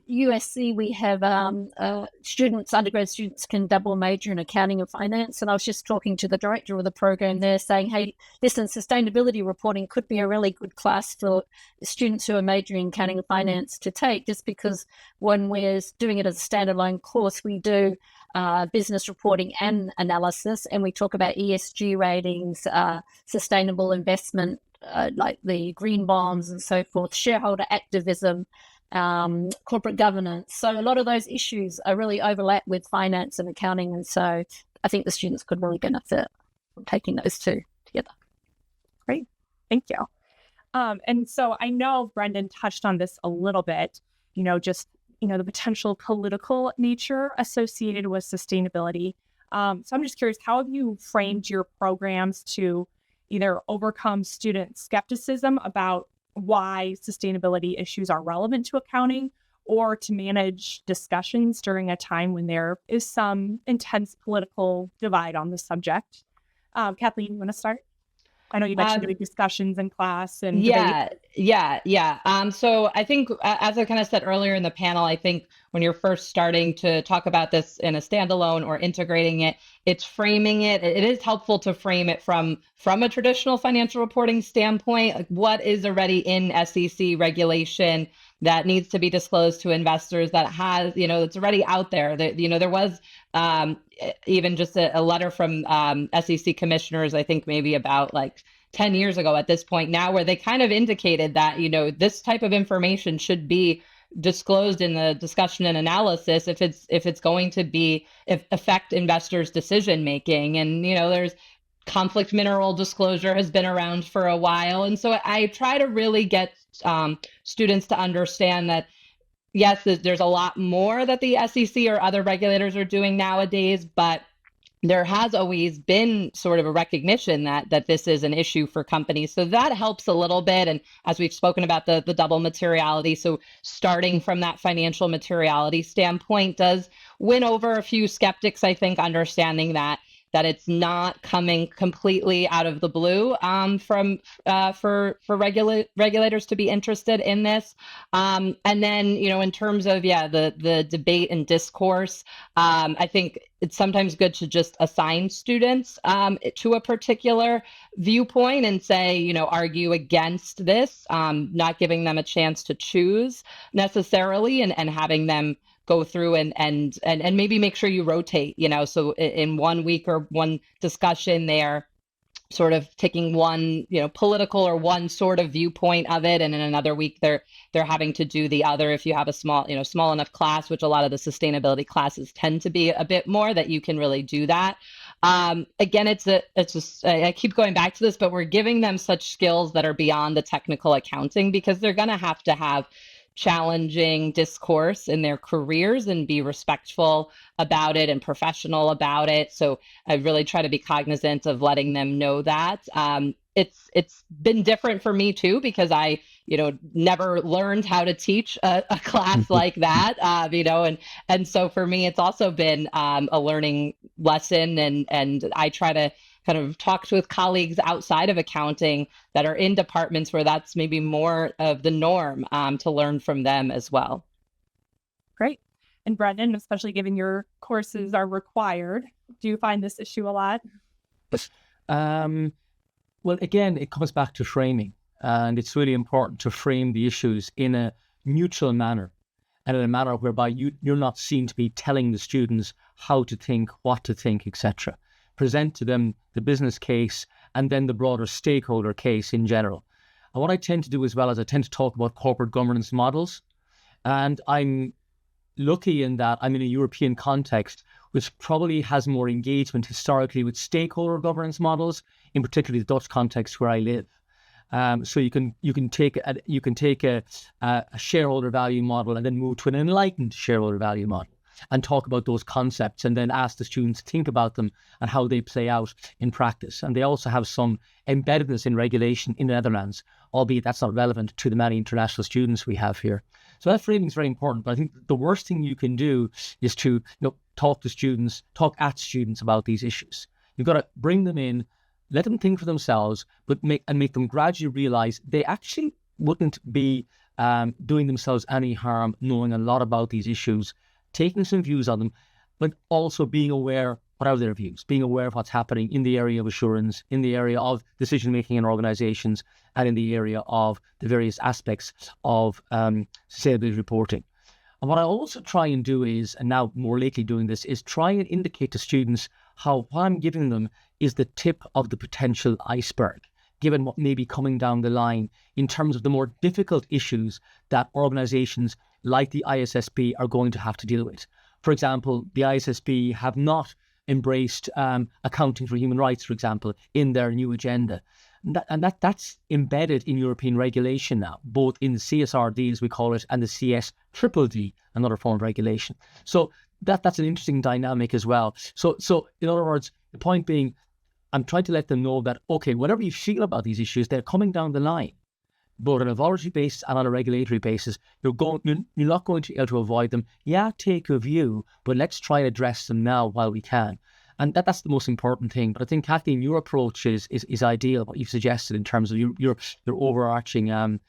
C: USC we have undergrad students can double major in accounting and finance. And I was just talking to the director of the program there saying, hey, this and sustainability reporting could be a really good class for students who are majoring in accounting and finance to take, just because when we're doing it as a standalone course, we do business reporting and analysis, and we talk about ESG ratings, sustainable investment, like the green bonds and so forth, shareholder activism, corporate governance. So a lot of those issues are really overlap with finance and accounting. And so I think the students could really benefit from taking those two together.
A: Great. Thank you. And so I know Brendan touched on this a little bit, the potential political nature associated with sustainability. So I'm just curious, how have you framed your programs to either overcome student skepticism about why sustainability issues are relevant to accounting, or to manage discussions during a time when there is some intense political divide on the subject? Kathleen, you want to start? I know you mentioned doing discussions in class and debate.
D: Yeah. So I think, as I kind of said earlier in the panel, I think when you're first starting to talk about this in a standalone or integrating it, it's framing it. It is helpful to frame it from a traditional financial reporting standpoint, like what is already in SEC regulation that needs to be disclosed to investors, that has, it's already out there. That, there was even just a letter from SEC commissioners, I think maybe about like 10 years ago at this point now, where they kind of indicated that, this type of information should be disclosed in the discussion and analysis if it's going to affect investors' decision making. And, there's conflict mineral disclosure has been around for a while. And so I try to really get students to understand that, yes, there's a lot more that the SEC or other regulators are doing nowadays, but there has always been sort of a recognition that this is an issue for companies. So that helps a little bit. And as we've spoken about the double materiality, so starting from that financial materiality standpoint does win over a few skeptics, I think, understanding that it's not coming completely out of the blue for regulators to be interested in this. And then, in terms of, the debate and discourse, I think it's sometimes good to just assign students to a particular viewpoint and say, argue against this, not giving them a chance to choose necessarily, and having them go through and maybe make sure you rotate, so in 1 week or one discussion, they're sort of taking one, political or one sort of viewpoint of it. And in another week, they're having to do the other. If you have a small enough class, which a lot of the sustainability classes tend to be a bit more, that you can really do that. Again, it's just, I keep going back to this, but we're giving them such skills that are beyond the technical accounting, because they're going to have challenging discourse in their careers and be respectful about it and professional about it. So I really try to be cognizant of letting them know that. It's been different for me too, because I, never learned how to teach a class like that, and so for me, it's also been a learning lesson, and I try to kind of talk with colleagues outside of accounting that are in departments where that's maybe more of the norm, to learn from them as well.
A: Great. And Brendan, especially given your courses are required, do you find this issue a lot?
B: Well, again, it comes back to framing, and it's really important to frame the issues in a neutral manner, and in a manner whereby you're not seen to be telling the students how to think, what to think, etc. Present to them the business case and then the broader stakeholder case in general. And what I tend to do as well is I tend to talk about corporate governance models. And I'm lucky in that I'm in a European context, which probably has more engagement historically with stakeholder governance models, in particular the Dutch context where I live. So you can take a shareholder value model and then move to an enlightened shareholder value model, and talk about those concepts, and then ask the students to think about them and how they play out in practice. And they also have some embeddedness in regulation in the Netherlands, albeit that's not relevant to the many international students we have here. So that framing is very important. But I think the worst thing you can do is to talk at students about these issues. You've got to bring them in, let them think for themselves, but make them gradually realize they actually wouldn't be doing themselves any harm knowing a lot about these issues, taking some views on them, but also being aware, what are their views, being aware of what's happening in the area of assurance, in the area of decision-making in organizations, and in the area of the various aspects of sustainability reporting. And what I also try and do is, and now more lately doing this, is try and indicate to students how what I'm giving them is the tip of the potential iceberg. given what may be coming down the line in terms of the more difficult issues that organizations like the ISSB are going to have to deal with. For example, the ISSB have not embraced accounting for human rights, for example, in their new agenda. That's embedded in European regulation now, both in the CSRD, as we call it, and the CSDDD, another form of regulation. So that's an interesting dynamic as well. So in other words, the point being, I'm trying to let them know that, okay, whatever you feel about these issues, they're coming down the line, both on a voluntary basis and on a regulatory basis. You're not going to be able to avoid them. Yeah, take a view, but let's try and address them now while we can. And that's the most important thing. But I think, Kathleen, your approach is ideal, what you've suggested in terms of your overarching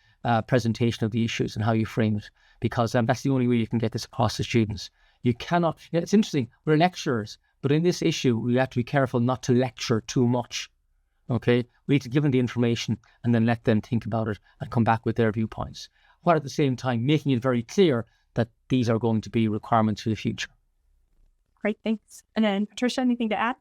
B: presentation of the issues and how you frame it, because that's the only way you can get this across to students. You cannot, it's interesting, we're lecturers, but in this issue, we have to be careful not to lecture too much. Okay, we need to give them the information and then let them think about it and come back with their viewpoints, while at the same time making it very clear that these are going to be requirements for the future.
A: Great, thanks. And then Patricia, anything to add?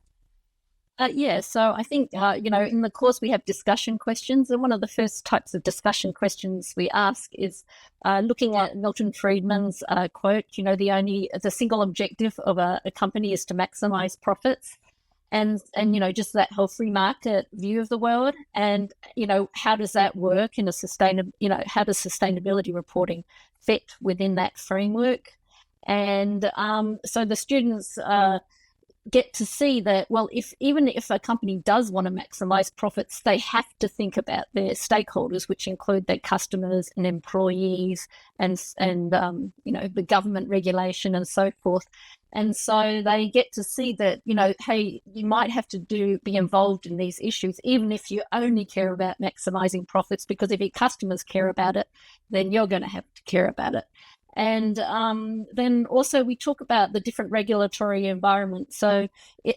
C: Yeah, so I think, in the course we have discussion questions, and one of the first types of discussion questions we ask is looking at Milton Friedman's quote, the single objective of a company is to maximize profits. And just that whole free market view of the world, and how does that work in a how does sustainability reporting fit within that framework? And so the students get to see that, well, even if a company does want to maximize profits, they have to think about their stakeholders, which include their customers and employees and the government regulation and so forth. And so they get to see that, hey, you might have to be involved in these issues, even if you only care about maximizing profits, because if your customers care about it, then you're going to have to care about it. And then also we talk about the different regulatory environments. So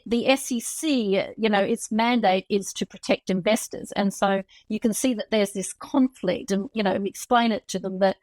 C: the SEC, its mandate is to protect investors. And so you can see that there's this conflict, and, we explain it to them that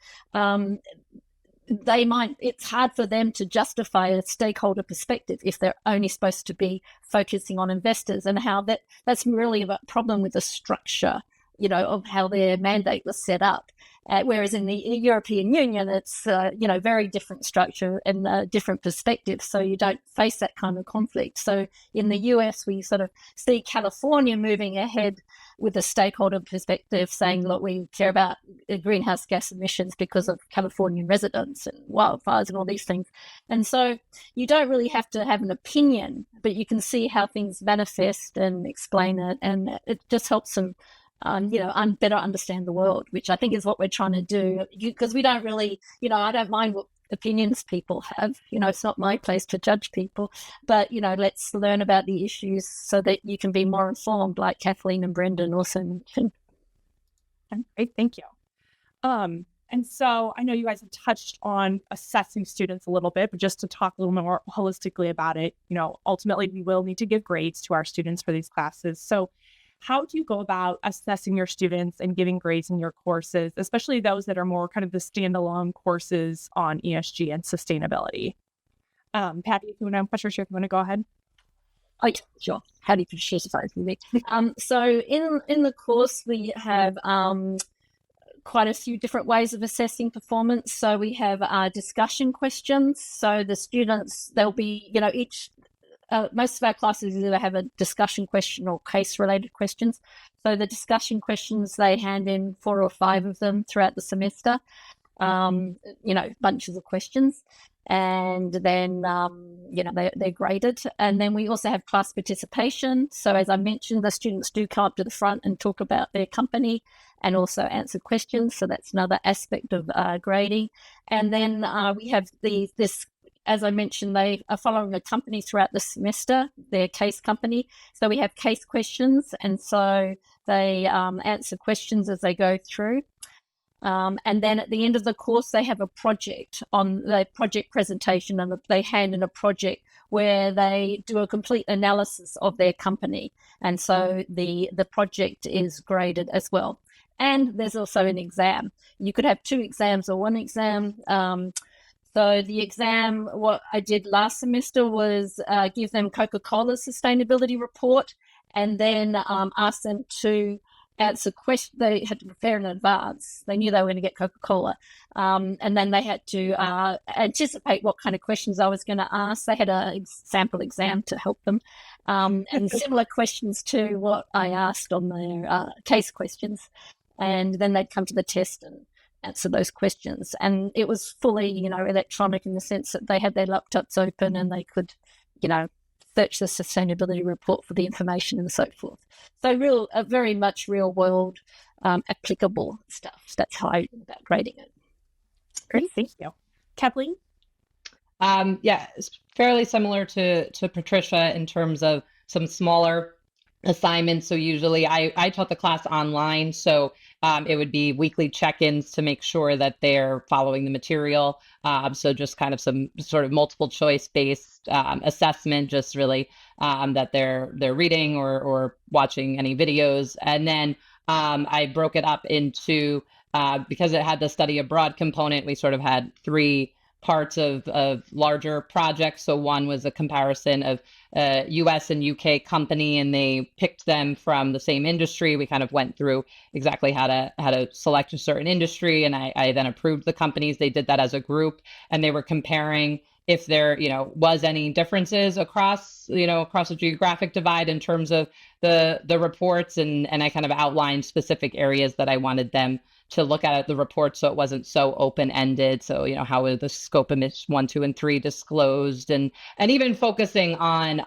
C: it's hard for them to justify a stakeholder perspective if they're only supposed to be focusing on investors, and how that's really a problem with the structure, of how their mandate was set up. Whereas in the European Union, it's, very different structure and different perspectives. So you don't face that kind of conflict. So in the US, we sort of see California moving ahead with a stakeholder perspective, saying, look, we care about greenhouse gas emissions because of Californian residents and wildfires and all these things. And so you don't really have to have an opinion, but you can see how things manifest and explain it. And it just helps them better understand the world, which I think is what we're trying to do, because we don't really, I don't mind what opinions people have, it's not my place to judge people, but, let's learn about the issues so that you can be more informed, like Kathleen and Brendan also mentioned.
A: Great, thank you. And so I know you guys have touched on assessing students a little bit, but just to talk a little more holistically about it, ultimately we will need to give grades to our students for these classes. So how do you go about assessing your students and giving grades in your courses, especially those that are more kind of the standalone courses on ESG and sustainability? Patty, if you want to, Patricia, if you want to go ahead.
C: Oh, yeah, sure. How do you Patricia? Sorry for me. So in the course, we have quite a few different ways of assessing performance. So we have discussion questions. So the students, they'll be, most of our classes either have a discussion question or case-related questions. So the discussion questions, they hand in 4 or 5 of them throughout the semester, bunches of questions. And then, they're graded. And then we also have class participation. So as I mentioned, the students do come up to the front and talk about their company and also answer questions. So that's another aspect of grading. And then we have this, as I mentioned, they are following a company throughout the semester, their case company. So we have case questions, and so they answer questions as they go through. And then at the end of the course, they have a project on the project presentation, and they hand in a project where they do a complete analysis of their company. And so the project is graded as well. And there's also an exam. You could have 2 exams or 1 exam. So the exam, what I did last semester was give them Coca-Cola's sustainability report, and then ask them to answer questions. They had to prepare in advance. They knew they were going to get Coca-Cola. And then they had to anticipate what kind of questions I was going to ask. They had a sample exam to help them. And similar questions to what I asked on their case questions. And then they'd come to the test and answer those questions. And it was fully, electronic in the sense that they had their laptops open and they could, search the sustainability report for the information and so forth. So very much real world applicable stuff. That's how I think about grading it.
A: Great, thank you. Kathleen?
D: It's fairly similar to Patricia in terms of some smaller assignments. So usually I taught the class online, so it would be weekly check-ins to make sure that they're following the material. So just kind of some sort of multiple choice based assessment, just really that they're reading or watching any videos. And then I broke it up into, because it had the study abroad component, we sort of had three parts of larger projects. So one was a comparison of US and UK company, and they picked them from the same industry. We kind of went through exactly how to select a certain industry, and I then approved the companies. They did that as a group, and they were comparing if there was any differences across a geographic divide in terms of the reports, and I kind of outlined specific areas that I wanted them to look at the report so it wasn't so open-ended. So, how are the scope emissions 1, 2, and 3 disclosed, and even focusing on,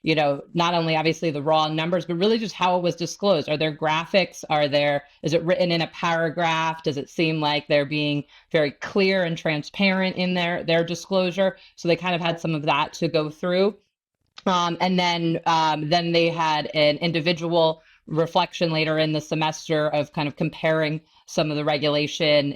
D: not only obviously the raw numbers, but really just how it was disclosed. Are there graphics? Is it written in a paragraph? Does it seem like they're being very clear and transparent in their disclosure? So they kind of had some of that to go through. And then they had an individual reflection later in the semester of kind of comparing some of the regulation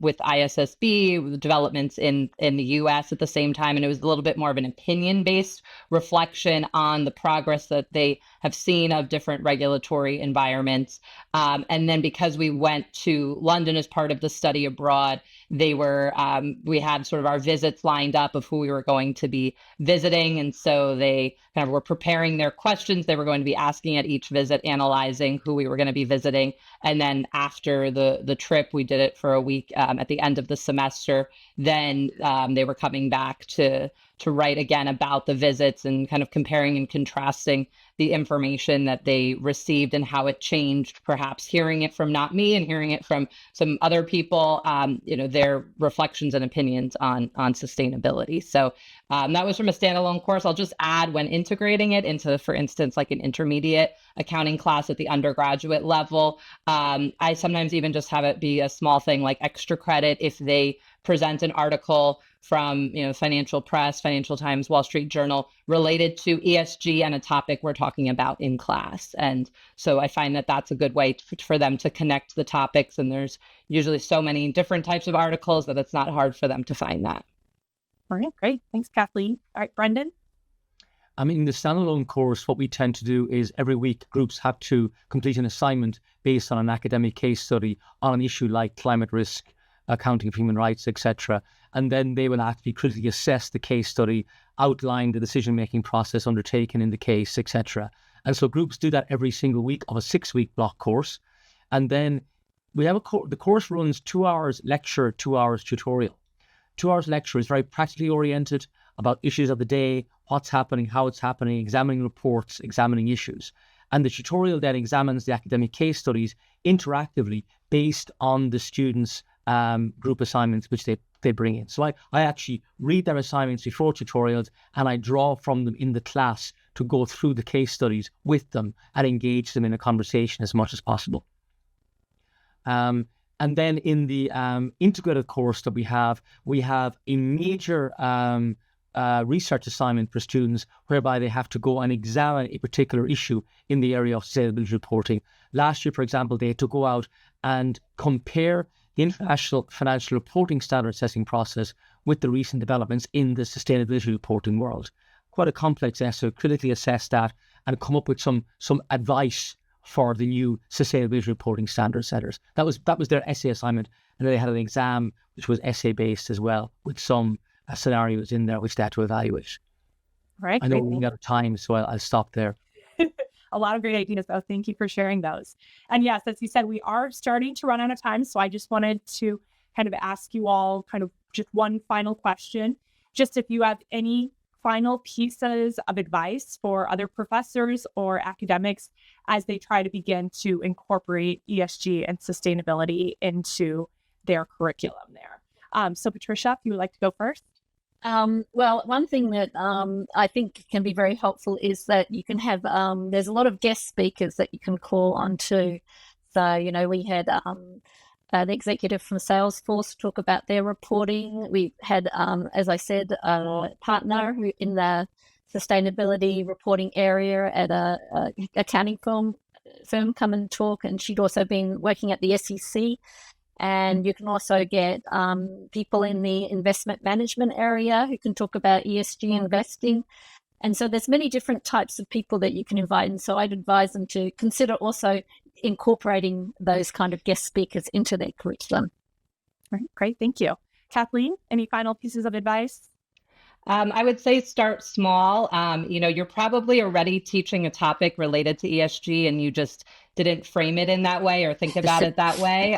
D: with ISSB, with the developments in the US at the same time. And it was a little bit more of an opinion-based reflection on the progress that they have seen of different regulatory environments. And then because we went to London as part of the study abroad, we had sort of our visits lined up of who we were going to be visiting. And so they kind of were preparing their questions. They were going to be asking at each visit, analyzing who we were going to be visiting. And then after the trip, we did it for a week at the end of the semester. Then they were coming back to write again about the visits and kind of comparing and contrasting the information that they received and how it changed, perhaps hearing it from not me and hearing it from some other people, their reflections and opinions on sustainability. So that was from a standalone course. I'll just add, when integrating it into, for instance, like an intermediate accounting class at the undergraduate level, I sometimes even just have it be a small thing like extra credit if they present an article from Financial Press, Financial Times, Wall Street Journal related to ESG and a topic we're talking about in class. And so I find that that's a good way for them to connect the topics. And there's usually so many different types of articles that it's not hard for them to find that.
A: All right, great. Thanks, Kathleen. All right, Brendan?
B: In the standalone course, what we tend to do is every week groups have to complete an assignment based on an academic case study on an issue like climate risk, accounting for human rights, etc. And then they will have to critically assess the case study, outline the decision-making process undertaken in the case, etc. And so groups do that every single week of a 6-week block course. And then we have the course runs 2 hours lecture, 2 hours tutorial. 2 hours lecture is very practically oriented about issues of the day, what's happening, how it's happening, examining reports, examining issues. And the tutorial then examines the academic case studies interactively based on the students' group assignments which they bring in. So I actually read their assignments before tutorials, and I draw from them in the class to go through the case studies with them and engage them in a conversation as much as possible. And then in the integrated course that we have a major research assignment for students whereby they have to go and examine a particular issue in the area of sustainability reporting. Last year, for example, they had to go out and compare the International Financial Reporting Standard Assessing process with the recent developments in the sustainability reporting world. Quite a complex essay, critically assess that and come up with some advice for the new sustainability reporting standard setters. That was their essay assignment, and then they had an exam which was essay based as well, with some scenarios in there which they had to evaluate.
A: All right.
B: I know we're running out of time, so I'll stop there.
A: a lot of great ideas, though. Thank you for sharing those. And yes, as you said, we are starting to run out of time. So I just wanted to kind of ask you all kind of just one final question. Just if you have any final pieces of advice for other professors or academics as they try to begin to incorporate ESG and sustainability into their curriculum there. So Patricia, if you would like to go first.
C: Well, one thing that I think can be very helpful is that you can have, there's a lot of guest speakers that you can call on to. So, we had the executive from Salesforce talk about their reporting. We had, as I said, a partner who in the sustainability reporting area at a accounting firm come and talk, and she'd also been working at the SEC. And you can also get people in the investment management area who can talk about ESG investing. And so there's many different types of people that you can invite. And so I'd advise them to consider also incorporating those kind of guest speakers into their curriculum.
A: All right, great. Thank you. Kathleen, any final pieces of advice?
D: I would say start small. You're probably already teaching a topic related to ESG and you just didn't frame it in that way or think about it that way.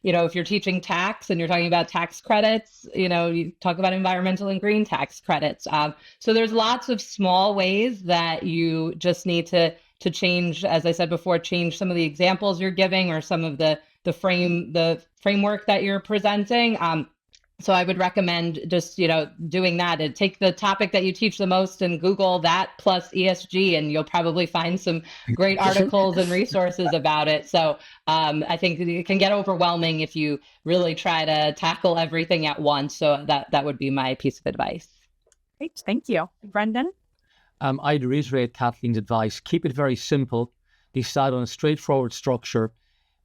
D: If you're teaching tax and you're talking about tax credits, you talk about environmental and green tax credits. So there's lots of small ways that you just need to change, as I said before, change some of the examples you're giving or some of the framework that you're presenting. So I would recommend just, doing that and take the topic that you teach the most and Google that plus ESG, and you'll probably find some great articles and resources about it. So I think it can get overwhelming if you really try to tackle everything at once. So that would be my piece of advice.
A: Great. Thank you. Brendan?
B: I'd reiterate Kathleen's advice. Keep it very simple. Decide on a straightforward structure.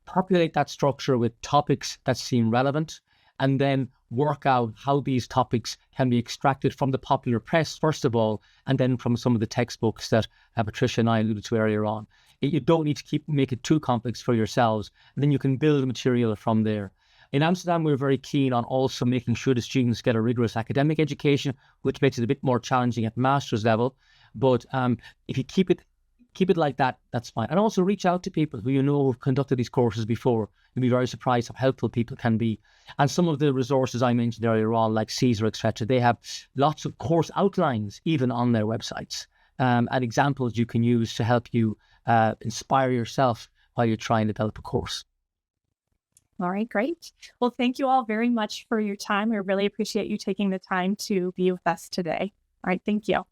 B: Populate that structure with topics that seem relevant, and then work out how these topics can be extracted from the popular press, first of all, and then from some of the textbooks that Patricia and I alluded to earlier on. You don't need to make it too complex for yourselves, and then you can build material from there. In Amsterdam, we're very keen on also making sure the students get a rigorous academic education, which makes it a bit more challenging at master's level. But if you keep it like that, that's fine. And also reach out to people who have conducted these courses before. You'll be very surprised how helpful people can be. And some of the resources I mentioned earlier on, like Caesar, etc., they have lots of course outlines even on their websites and examples you can use to help you inspire yourself while you're trying to develop a course.
A: All right, great. Well, thank you all very much for your time. I really appreciate you taking the time to be with us today. All right, thank you.